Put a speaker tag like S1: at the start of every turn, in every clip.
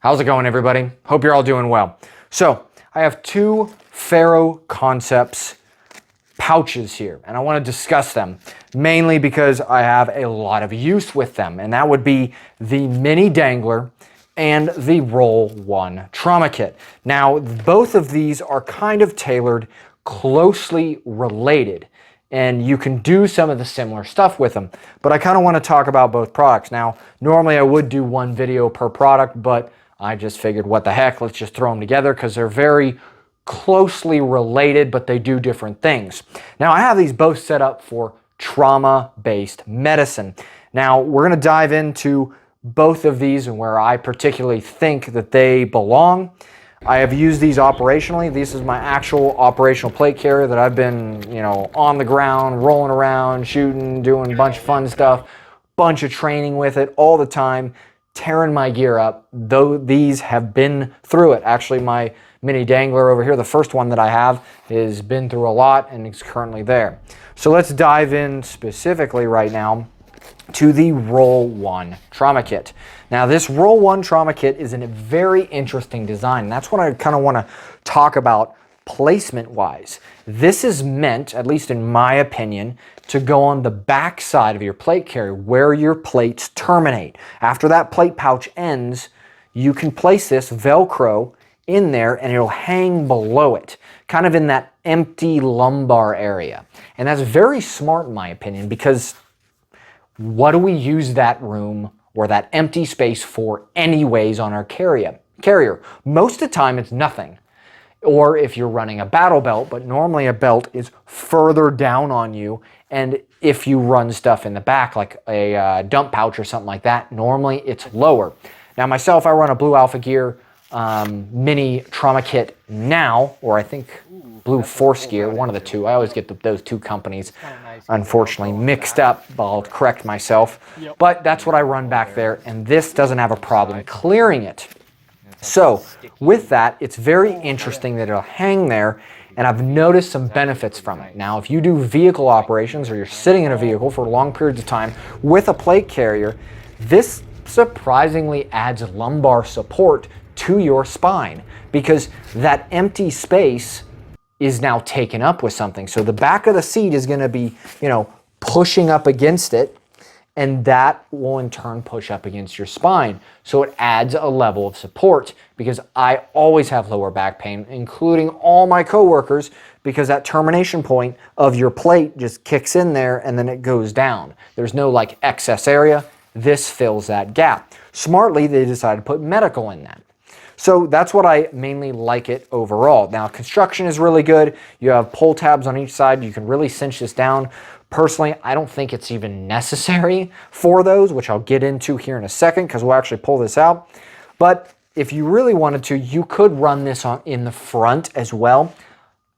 S1: How's it going, everybody? Hope you're all doing well. So I have two Faro Concepts pouches here, and I want to discuss them mainly because I have a lot of use with them, and that would be the mini dangler and the Roll 1 trauma kit. Now, both of these are kind of tailored, closely related, and you can do some of the similar stuff with them, but I kind of want to talk about both products. Now, normally I would do one video per product, but I just figured, what the heck, let's just throw them together because they're very closely related, but they do different things. Now, I have these both set up for trauma-based medicine. Now, we're going to dive into both of these and where I particularly think that they belong. I have used these operationally. This is my actual operational plate carrier that I've been, on the ground, rolling around, shooting, doing a bunch of fun stuff, bunch of training with it all the time, tearing my gear up, though these have been through it. Actually, my mini dangler over here, the first one that I have, has been through a lot and is currently there. So let's dive in specifically right now to the Roll 1 trauma kit. Now, this Roll 1 trauma kit is in a very interesting design. That's what I kind of want to talk about placement-wise. This is meant, at least in my opinion, to go on the back side of your plate carrier where your plates terminate. After that plate pouch ends, you can place this Velcro in there and it'll hang below it, kind of in that empty lumbar area. And that's very smart in my opinion, because what do we use that room or that empty space for anyways on our carrier? Most of the time it's nothing. Or if you're running a battle belt, but normally a belt is further down on you, and if you run stuff in the back like a dump pouch or something like that, normally it's lower. Now myself, I run a Blue Alpha Gear mini trauma kit now, or I think Blue Force Gear, one of the two. I always get those two companies unfortunately mixed up, but I'll correct myself. But that's what I run back there, and this doesn't have a problem clearing it. So with that, it's very interesting that it'll hang there, and I've noticed some benefits from it. Now, if you do vehicle operations or you're sitting in a vehicle for long periods of time with a plate carrier, this surprisingly adds lumbar support to your spine because that empty space is now taken up with something. So the back of the seat is going to be, pushing up against it, and that will in turn push up against your spine. So it adds a level of support, because I always have lower back pain, including all my coworkers, because that termination point of your plate just kicks in there and then it goes down. There's no like excess area. This fills that gap. Smartly, they decided to put medical in that. So that's what I mainly like it overall. Now, construction is really good. You have pull tabs on each side. You can really cinch this down. Personally, I don't think it's even necessary for those, which I'll get into here in a second because we'll actually pull this out. But if you really wanted to, you could run this in the front as well.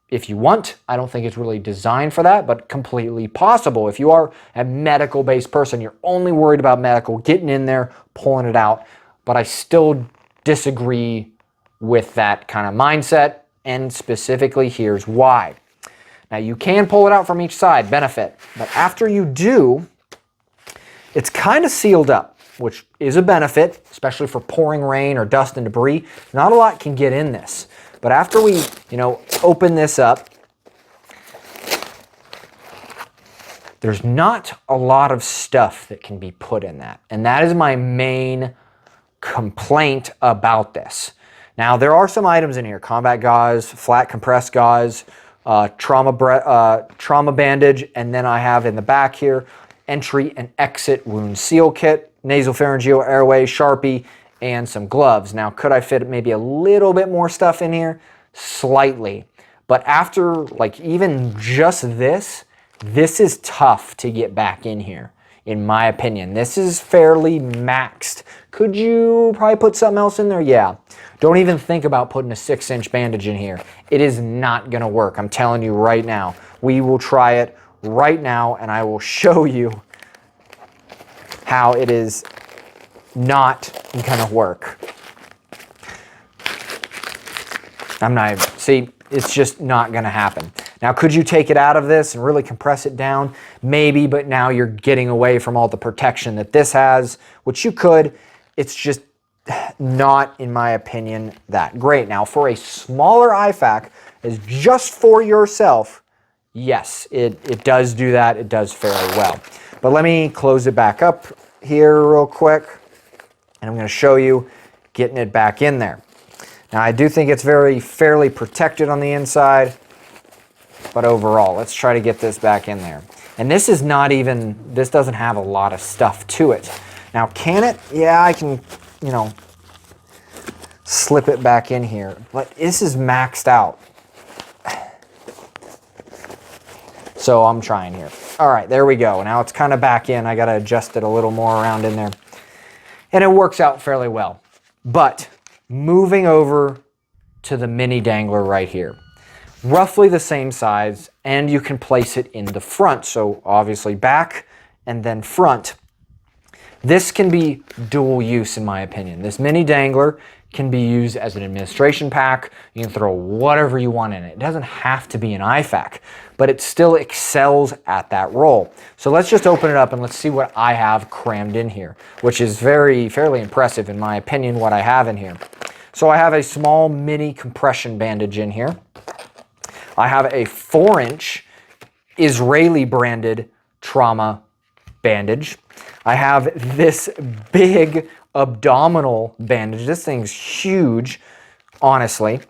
S1: If you want, I don't think it's really designed for that, but completely possible. If you are a medical-based person, you're only worried about medical, getting in there, pulling it out. But I still disagree with that kind of mindset, and specifically here's why. Now, you can pull it out from each side, benefit, but after you do, it's kind of sealed up, which is a benefit, especially for pouring rain or dust and debris. Not a lot can get in this, but after we, open this up, there's not a lot of stuff that can be put in that, and that is my main complaint about this. Now, there are some items in here: combat gauze, flat compressed gauze, trauma bandage, and then I have in the back here entry and exit wound seal kit, nasopharyngeal airway, Sharpie, and some gloves. Now, could I fit maybe a little bit more stuff in here? Slightly. But after even just this is tough to get back in here. In my opinion, this is fairly maxed. Could you probably put something else in there? Yeah. Don't even think about putting a 6-inch bandage in here. It is not gonna work. I'm telling you right now. We will try it right now, and I will show you how it is not gonna work. It's just not gonna happen. Now, could you take it out of this and really compress it down? Maybe, but now you're getting away from all the protection that this has, which you could. It's just not, in my opinion, that great. Now, for a smaller IFAK, is just for yourself, yes, it does do that. It does fairly well. But let me close it back up here real quick, and I'm going to show you getting it back in there. Now, I do think it's fairly protected on the inside, but overall, let's try to get this back in there. And this is not even, this doesn't have a lot of stuff to it. Now, can it? Yeah, I can, you know, slip it back in here, but this is maxed out. So I'm trying here. All right, there we go. Now it's kind of back in. I got to adjust it a little more around in there. And it works out fairly well. But moving over to the mini dangler right here. Roughly the same size, and you can place it in the front. So obviously back and then front. This can be dual use in my opinion. This mini dangler can be used as an administration pack. You can throw whatever you want in it. It doesn't have to be an IFAK, but it still excels at that role. So let's just open it up and let's see what I have crammed in here, which is fairly impressive in my opinion, what I have in here. So I have a small mini compression bandage in here. I have a 4-inch Israeli branded trauma bandage. I have this big abdominal bandage. This thing's huge, honestly.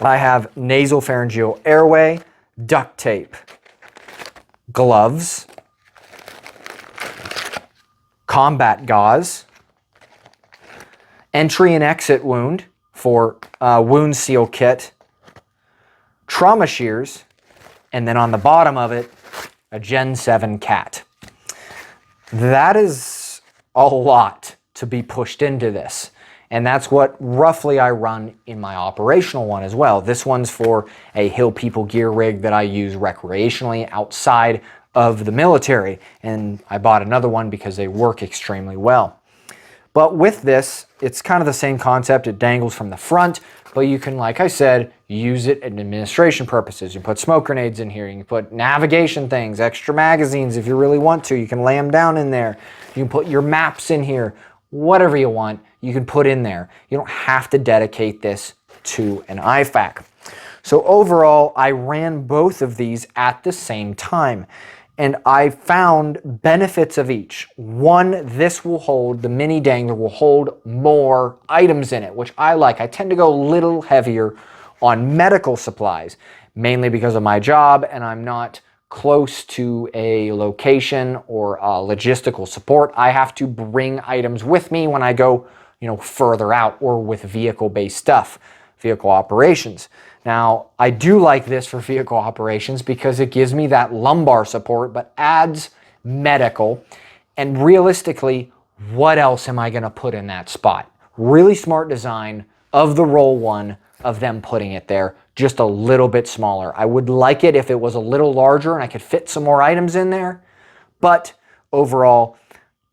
S1: I have nasopharyngeal airway, duct tape, gloves, combat gauze, entry and exit wound for wound seal kit, trauma shears, and then on the bottom of it, a Gen 7 cat. That is a lot to be pushed into this. And that's what roughly I run in my operational one as well. This one's for a Hill People gear rig that I use recreationally outside of the military. And I bought another one because they work extremely well. But with this, it's kind of the same concept. It dangles from the front, but you can, like I said, use it in administration purposes. You put smoke grenades in here. You can put navigation things, extra magazines if you really want to. You can lay them down in there. You can put your maps in here. Whatever you want, you can put in there. You don't have to dedicate this to an IFAK. So overall, I ran both of these at the same time, and I found benefits of each. One, this will hold, the mini dangler will hold more items in it, which I like. I tend to go a little heavier on medical supplies, mainly because of my job, and I'm not close to a location or logistical support. I have to bring items with me when I go, further out or with vehicle-based stuff, vehicle operations. Now, I do like this for vehicle operations because it gives me that lumbar support, but adds medical. And realistically, what else am I going to put in that spot? Really smart design of the Roll One, of them putting it there, just a little bit smaller. I would like it if it was a little larger and I could fit some more items in there, but overall,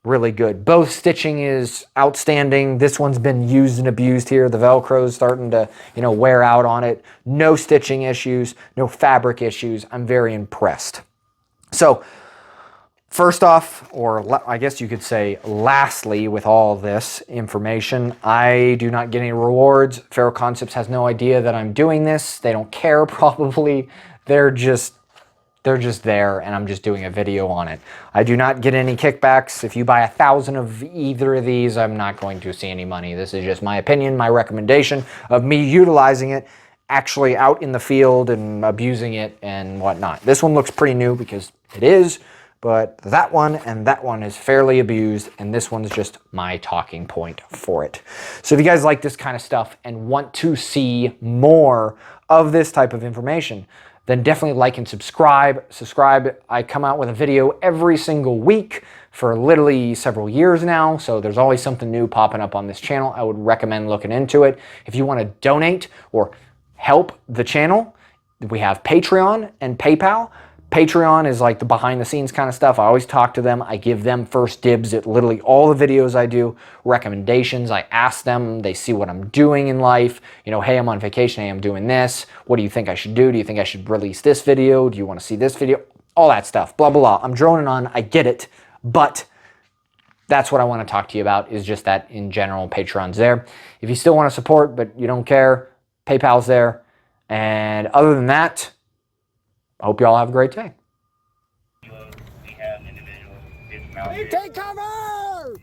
S1: really good. Both stitching is outstanding. This one's been used and abused here. The Velcro's starting to, wear out on it. No stitching issues, no fabric issues. I'm very impressed. So, first off, or I guess you could say lastly, with all this information, I do not get any rewards. Faro Concepts has no idea that I'm doing this. They don't care probably. They're just there, and I'm just doing a video on it. I do not get any kickbacks. If you buy 1,000 of either of these, I'm not going to see any money. This is just my opinion, my recommendation of me utilizing it actually out in the field and abusing it and whatnot. This one looks pretty new because it is, but that one and that one is fairly abused, and this one's just my talking point for it. So if you guys like this kind of stuff and want to see more of this type of information, then definitely like and subscribe. I come out with a video every single week for literally several years now, so there's always something new popping up on this channel. I would recommend looking into it. If you want to donate or help the channel, we have Patreon and PayPal. Patreon is like the behind the scenes kind of stuff. I always talk to them. I give them first dibs at literally all the videos I do, recommendations. I ask them, they see what I'm doing in life. Hey, I'm on vacation. Hey, I'm doing this. What do you think I should do? Do you think I should release this video? Do you want to see this video? All that stuff, blah, blah, blah. I'm droning on. I get it. But That's what I want to talk to you about, is just that in general. Patreon's there. If you still want to support but you don't care, PayPal's there. And other than that, I hope you all have a great day.
S2: Take cover!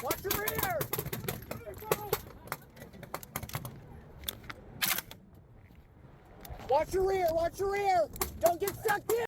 S2: Watch your rear! Watch your rear! Watch your rear! Don't get sucked in!